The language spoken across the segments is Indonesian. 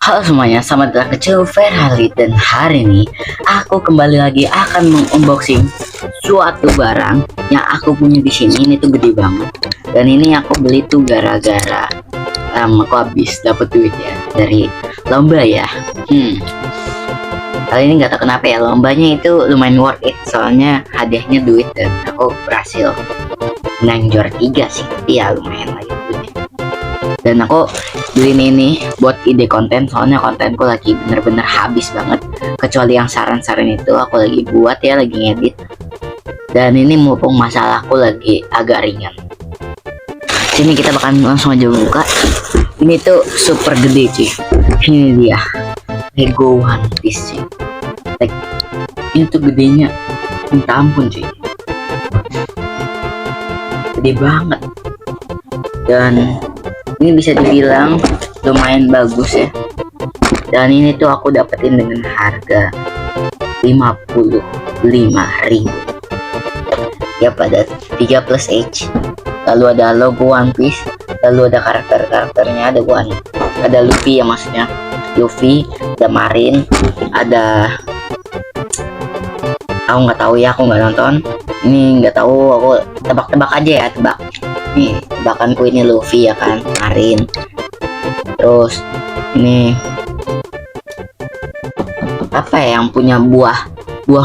Halo semuanya, selamat datang ke Silver Harley dan hari ini aku kembali lagi akan mengunboxing suatu barang yang aku punya di sini. Ini tuh gede banget dan ini aku beli tuh gara-gara aku habis dapet duit ya dari lomba ya. Kali ini nggak tahu kenapa ya, lombanya itu lumayan worth it soalnya hadiahnya duit dan aku berhasil menang juara 3 sih, tapi ya lumayan lah ya duitnya. Dan aku beli ini buat ide konten, soalnya kontenku lagi bener-bener habis banget, kecuali yang saran-saran itu aku lagi buat ya, lagi ngedit. Dan ini mumpung masalahku lagi agak ringan, sini kita bakal langsung aja buka. Ini tuh super gede cuy, ini dia Lego One Piece cuy. Ini tuh gedenya minta ampun cuy, gede banget dan ini bisa dibilang lumayan bagus ya. Dan ini tuh aku dapetin dengan harga 55.000 ya, pada 3 plus H. Lalu ada logo One Piece, lalu ada karakternya, ada Luffy ya, maksudnya Luffy, ada Marin, ada aku nggak tahu ya, aku nggak nonton ini, nggak tahu, aku tebak-tebak aja ya, tebak. Nih tebakanku, ini Luffy ya kan, Marin, terus ini apa ya yang punya buah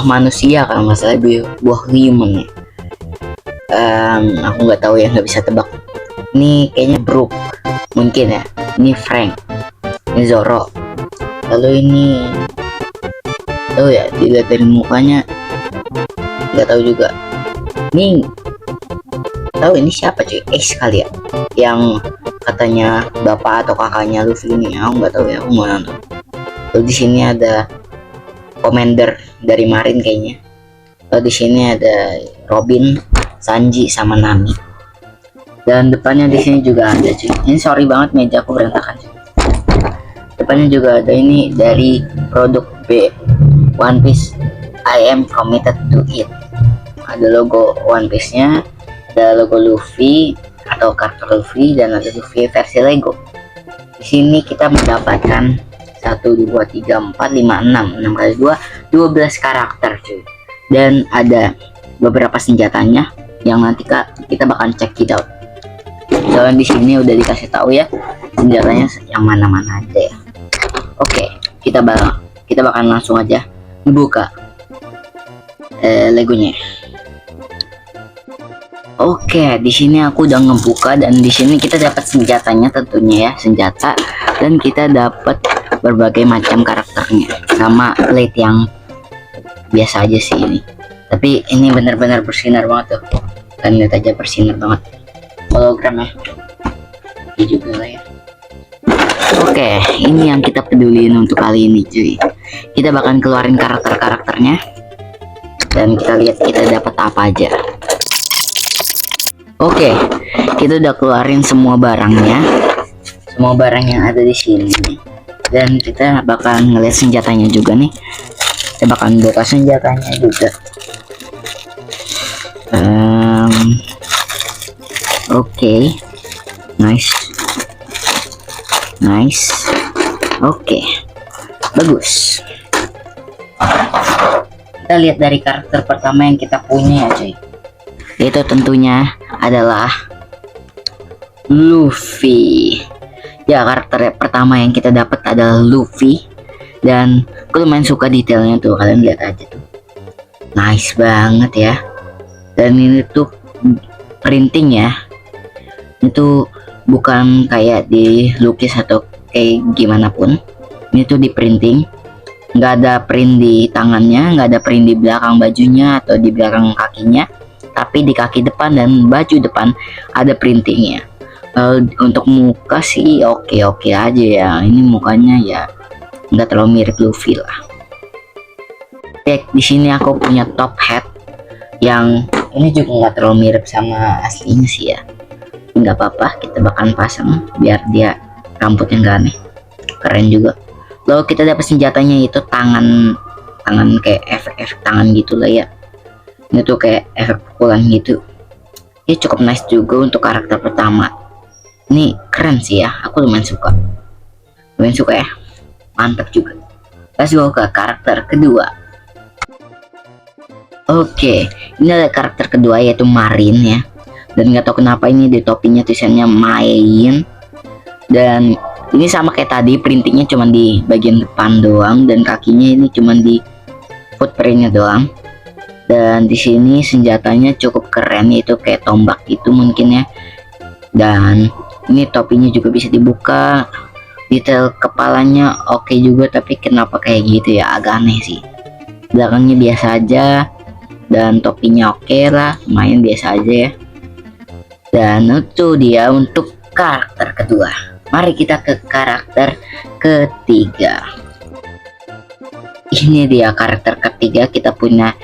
manusia kalau nggak salah, buah human ya. Aku nggak tahu ya, nggak bisa tebak. Ini kayaknya Brook mungkin ya, ini Frank, ini Zoro, lalu ini ya, dilihat dari mukanya nggak tahu juga. Ini tahu ini siapa cuy, Ace kali ya, yang katanya bapak atau kakaknya Luffy ini, aku nggak tahu ya, aku mau nonton. Lalu di sini ada Commander dari Marin kayaknya. Lalu di sini ada Robin, Sanji sama Nami. Dan depannya di sini juga ada cuy. Ini sorry banget meja aku berantakan cuy. Depannya juga ada ini dari produk B, One Piece, I am committed to it. Ada logo One Piece-nya, ada logo Luffy atau karakter Luffy, dan ada Luffy versi Lego. Di sini kita mendapatkan 1 2 3 4 5 6 kali 2 12 karakter cuy. Dan ada beberapa senjatanya yang nanti kita bakal check it out. Soalnya di sini udah dikasih tahu ya senjatanya yang mana-mana aja ya. Oke, kita bakal langsung aja buka Legonya. Oke, di sini aku udah ngebuka dan di sini kita dapat senjatanya tentunya ya, senjata, dan kita dapat berbagai macam karakternya sama plate yang biasa aja sih ini. Tapi ini benar-benar bersinar banget tuh. Kan lihat aja, bersinar banget. Hologram ya. Ini juga lah ya. Oke, ini yang kita peduliin untuk kali ini cuy. Kita bakal keluarin karakternya dan kita lihat kita dapat apa aja. Oke, kita udah keluarin semua barangnya, semua barang yang ada di sini, dan kita bakal ngeliat senjatanya juga nih. Kita bakal buka senjatanya juga. Oke, nice. Oke, bagus. Kita lihat dari karakter pertama yang kita punya ya cuy. Itu tentunya adalah Luffy. Ya, karakter pertama yang kita dapat adalah Luffy, dan aku lumayan suka detailnya tuh, kalian lihat aja tuh, nice banget ya. Dan ini tuh printing ya, itu bukan kayak dilukis atau kayak gimana pun, ini tuh di printing. Nggak ada print di tangannya, nggak ada print di belakang bajunya atau di belakang kakinya, tapi di kaki depan dan baju depan ada printingnya. Untuk muka sih oke aja ya, ini mukanya ya nggak terlalu mirip Luffy lah. Di sini aku punya top hat yang ini juga nggak terlalu mirip sama aslinya sih ya, nggak apa-apa, kita bakalan pasang biar dia rambutnya nggak aneh, keren juga. Lalu kita dapat senjatanya itu tangan kayak efek tangan gitulah ya. Ini tuh kayak efek pukulan gitu ya, cukup nice juga untuk karakter pertama. Ini keren sih ya, aku lumayan suka ya. mantap juga. Let's go ke karakter kedua. Oke, ini ada karakter kedua yaitu Marin ya. Dan nggak tahu kenapa ini di topinya tulisannya main. Dan ini sama kayak tadi, printingnya cuma di bagian depan doang dan kakinya ini cuma di footprintnya doang. Dan di sini senjatanya cukup keren, yaitu kayak tombak itu mungkin ya. Dan ini topinya juga bisa dibuka. Detail kepalanya oke juga, tapi kenapa kayak gitu ya, agak aneh sih. Belakangnya biasa aja. Dan topinya oke lah, lumayan biasa aja ya. Dan itu dia untuk karakter kedua. Mari kita ke karakter ketiga. Ini dia karakter ketiga, kita punya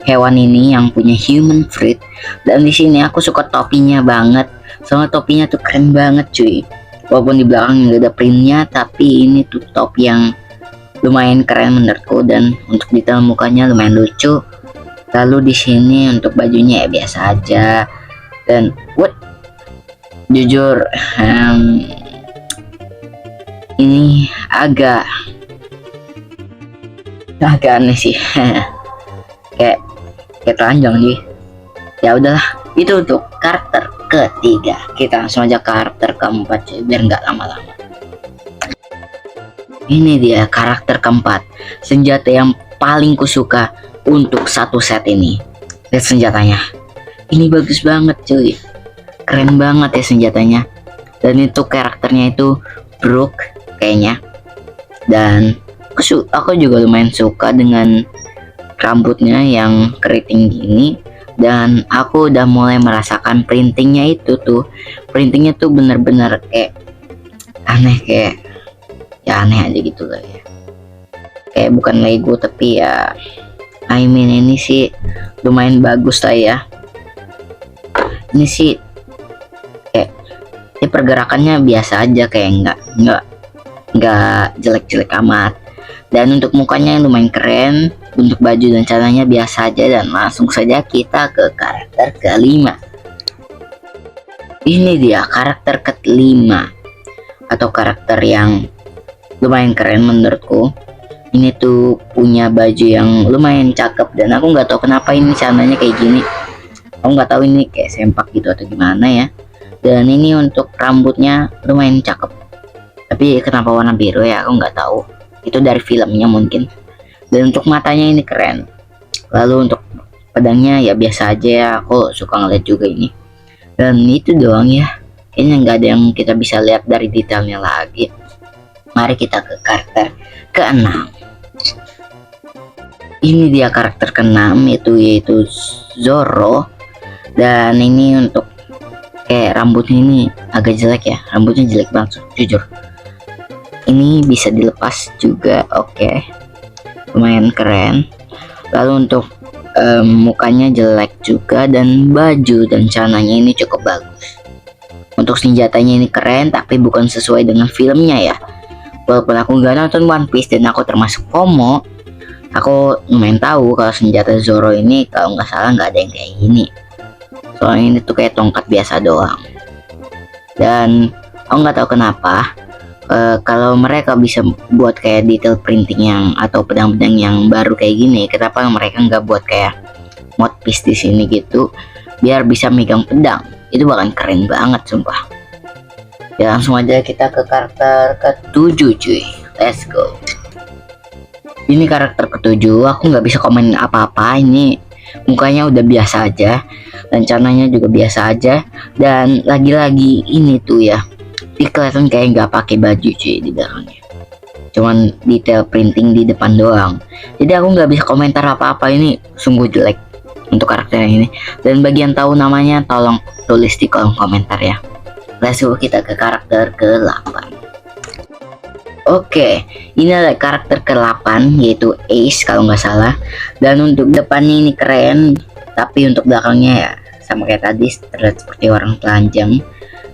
hewan ini yang punya human fruit. Dan di sini aku suka topinya banget. Soalnya topinya tuh keren banget cuy. Walaupun di belakang nggak ada printnya, tapi ini tuh topi yang lumayan keren menurutku. Dan untuk detail mukanya lumayan lucu. Lalu di sini untuk bajunya ya biasa aja. Dan jujur ini agak aneh sih. kayak telanjang sih. Ya udahlah, itu untuk karakter ketiga. Kita langsung aja karakter keempat cuy, biar nggak lama-lama. Ini dia karakter keempat, senjata yang paling kusuka untuk satu set ini. Lihat senjatanya, ini bagus banget cuy, keren banget ya senjatanya. Dan itu karakternya itu Brooke kayaknya. Dan aku juga lumayan suka dengan rambutnya yang keriting gini. Dan aku udah mulai merasakan printingnya itu tuh, printingnya tuh bener-bener kayak aneh, kayak ya aneh aja gitu lah ya. Kayak bukan Lego tapi ya ini sih lumayan bagus lah ya. Ini sih kayak pergerakannya biasa aja, kayak nggak jelek-jelek amat. Dan untuk mukanya yang lumayan keren, untuk baju dan celananya biasa aja. Dan langsung saja kita ke karakter kelima. Ini dia karakter kelima, atau karakter yang lumayan keren menurutku. Ini tuh punya baju yang lumayan cakep, dan aku nggak tahu kenapa ini celananya kayak gini. Aku nggak tahu ini kayak sempak gitu atau gimana ya. Dan ini untuk rambutnya lumayan cakep, tapi kenapa warna biru ya, aku nggak tahu. Itu dari filmnya mungkin. Dan untuk matanya ini keren. Lalu untuk pedangnya ya biasa aja ya, aku suka ngeliat juga ini. Dan itu doang ya, kayaknya nggak ada yang kita bisa lihat dari detailnya lagi. Mari kita ke karakter keenam. Ini dia karakter keenam, yaitu Zoro. Dan ini untuk kayak rambutnya ini agak jelek ya, rambutnya jelek banget jujur. Ini bisa dilepas juga, oke. Lumayan keren. Lalu untuk mukanya jelek juga, dan baju dan celananya ini cukup bagus. Untuk senjatanya ini keren, tapi bukan sesuai dengan filmnya ya. Walaupun aku nggak nonton One Piece dan aku termasuk FOMO, aku lumayan tahu kalau senjata Zoro ini kalau nggak salah nggak ada yang kayak gini. Soalnya ini tuh kayak tongkat biasa doang. Dan aku nggak tahu kenapa kalau mereka bisa buat kayak detail printing yang atau pedang-pedang yang baru kayak gini, kenapa mereka nggak buat kayak mod piece di sini gitu, biar bisa megang pedang. Itu bahkan keren banget sumpah. Ya langsung aja kita ke karakter ketujuh cuy, let's go. Ini karakter ketujuh, aku nggak bisa komen apa-apa. Ini mukanya udah biasa aja, dan celananya juga biasa aja. Dan lagi-lagi ini tuh ya, dia kelihatan kayak nggak pakai baju cuy di belakangnya, cuman detail printing di depan doang. Jadi aku nggak bisa komentar apa-apa, ini sungguh jelek untuk karakter yang ini. Dan bagian tahu namanya tolong tulis di kolom komentar ya. Let's go, kita ke karakter ke-8. Oke, ini ada karakter ke-8 yaitu Ace kalau nggak salah. Dan untuk depannya ini keren, tapi untuk belakangnya ya sama kayak tadi, terlihat seperti orang telanjang.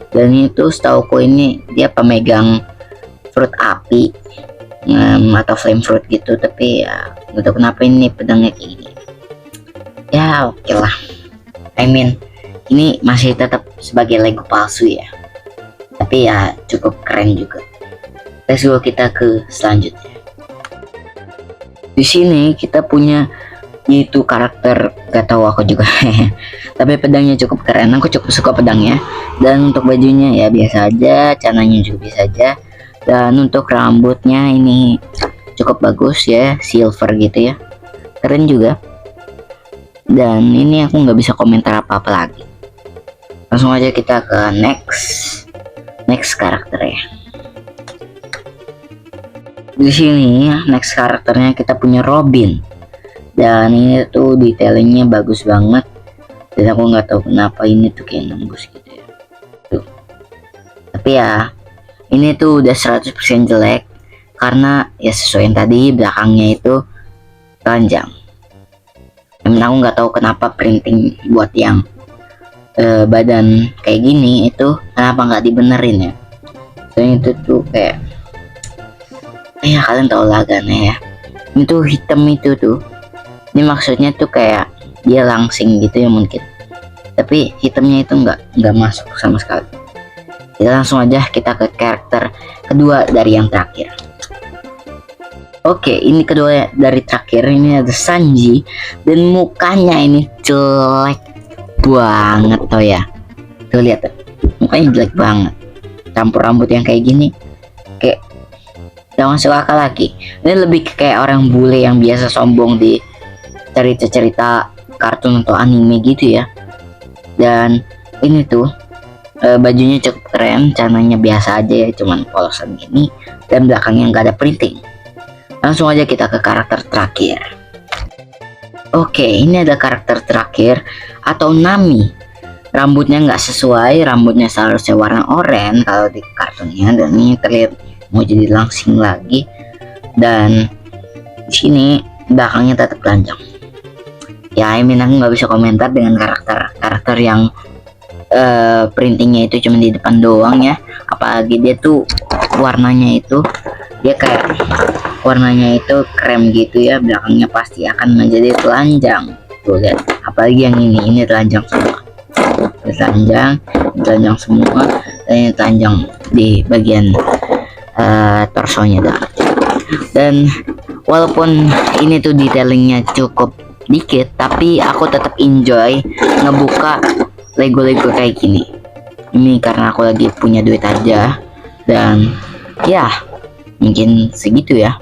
Dan itu setauku ini dia pemegang fruit api atau flame fruit gitu, tapi ya nggak tahu kenapa ini pedangnya kayak gini. Ya oke lah, ini masih tetap sebagai Lego palsu ya, tapi ya cukup keren juga. Let's go, kita ke selanjutnya. Di sini kita punya itu karakter, gak tahu aku juga. Tapi pedangnya cukup keren, aku cukup suka pedangnya. Dan untuk bajunya ya biasa aja, celananya juga biasa aja. Dan untuk rambutnya ini cukup bagus ya, silver gitu ya, keren juga. Dan ini aku nggak bisa komentar apa-apa lagi, langsung aja kita ke next karakter ya. Di sini next karakternya kita punya Robin, dan ini tuh detailingnya bagus banget, dan aku nggak tahu kenapa ini tuh kayak nembus gitu ya tuh. Tapi ya ini tuh udah 100% jelek karena ya sesuai yang tadi, belakangnya itu telanjang. Dan aku nggak tahu kenapa printing buat yang badan kayak gini itu kenapa nggak dibenerin ya. Soalnya itu tuh kayak ya kalian tau lah kan ya, itu hitam itu tuh, ini maksudnya tuh kayak dia langsing gitu ya mungkin, tapi hitamnya itu nggak masuk sama sekali. Kita langsung aja kita ke karakter kedua dari yang terakhir. Oke, ini kedua dari terakhir, ini ada Sanji, dan mukanya ini jelek banget toh ya. Tuh lihat tuh, mukanya jelek banget, campur rambut yang kayak gini, kayak gak masuk akal lagi. Ini lebih kayak orang bule yang biasa sombong di cerita-cerita kartun atau anime gitu ya. Dan ini tuh bajunya cukup keren, celananya biasa aja ya, cuman polosan gini, dan belakangnya nggak ada printing. Langsung aja kita ke karakter terakhir. Oke, ini ada karakter terakhir atau Nami. Rambutnya nggak sesuai, rambutnya seharusnya warna oranye kalau di kartunnya, dan ini terlihat mau jadi langsing lagi. Dan di sini belakangnya tetap telanjang. Ya, aku nggak bisa komentar dengan karakter yang printingnya itu cuma di depan doang ya. Apalagi dia tuh warnanya itu dia kayak warnanya itu krem gitu ya, belakangnya pasti akan menjadi telanjang. Tuh lihat, apalagi yang ini telanjang semua, telanjang semua, dan ini telanjang di bagian torsonya dah. Dan walaupun ini tuh detailingnya cukup dikit, tapi aku tetap enjoy ngebuka Lego kayak gini. Ini karena aku lagi punya duit aja, dan ya mungkin segitu ya.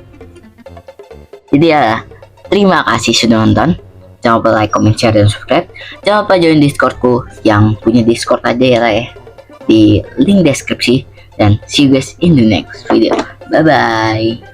Jadi ya, terima kasih sudah nonton. Jangan lupa like, comment, share, dan subscribe. Jangan lupa join Discordku, yang punya Discord aja ya lah ya, di link deskripsi. Dan see you guys in the next video. Bye bye.